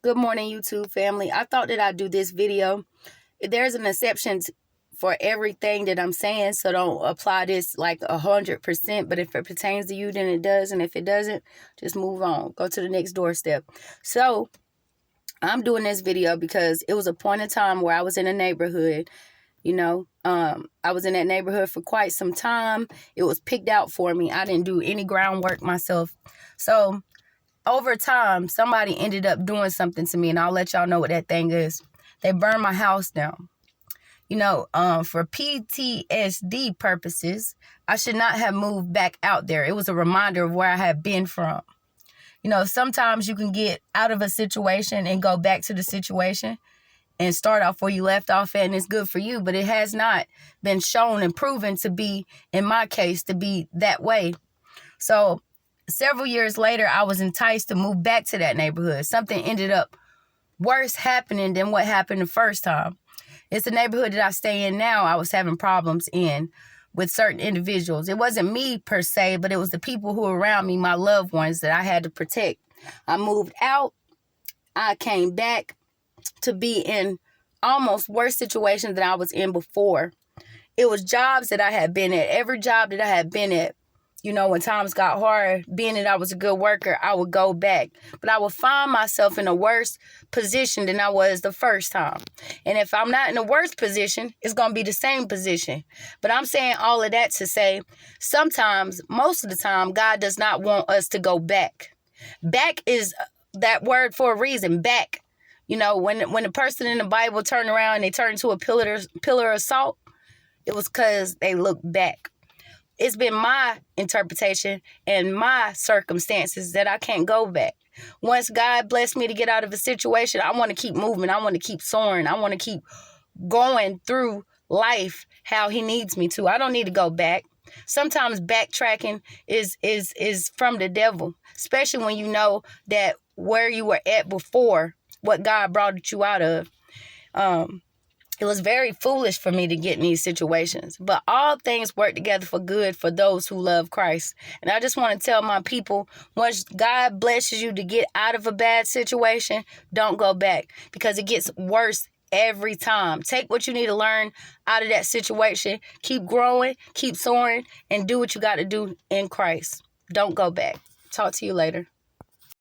Good morning, YouTube family. I thought that I'd do this video. There's an exception for everything that I'm saying, so don't apply this like 100%. But if it pertains to you, then it does. And if it doesn't, just move on. Go to the next doorstep. So I'm doing this video because it was a point in time where I was in a neighborhood. I was in that neighborhood for quite some time. It was picked out for me. I didn't do any groundwork myself. So over time, somebody ended up doing something to me, and I'll let y'all know what that thing is. They burned my house down. For PTSD purposes, I should not have moved back out there. It was a reminder of where I had been from. Sometimes you can get out of a situation and go back to the situation and start off where you left off at, and it's good for you, but it has not been shown and proven to be, in my case, to be that way. So several years later, I was enticed to move back to that neighborhood. Something ended up worse happening than what happened the first time. It's the neighborhood that I stay in now. I was having problems with certain individuals. It wasn't me per se, but it was the people who were around me, my loved ones, that I had to protect. I moved out. I came back to be in almost worse situations than I was in before. It was jobs that I had been at. Every job that I had been at, when times got hard, being that I was a good worker, I would go back. But I would find myself in a worse position than I was the first time. And if I'm not in a worse position, it's going to be the same position. But I'm saying all of that to say, sometimes, most of the time, God does not want us to go back. Back is that word for a reason, back. When the person in the Bible turned around and they turned into a pillar of salt, it was because they looked back. It's been my interpretation and my circumstances that I can't go back. Once God blessed me to get out of a situation, I want to keep moving. I want to keep soaring. I want to keep going through life how he needs me to. I don't need to go back. Sometimes backtracking is from the devil, especially when you know that where you were at before, what God brought you out of. It was very foolish for me to get in these situations, but all things work together for good for those who love Christ. And I just want to tell my people, once God blesses you to get out of a bad situation, don't go back, because it gets worse every time. Take what you need to learn out of that situation. Keep growing, keep soaring, and do what you got to do in Christ. Don't go back. Talk to you later.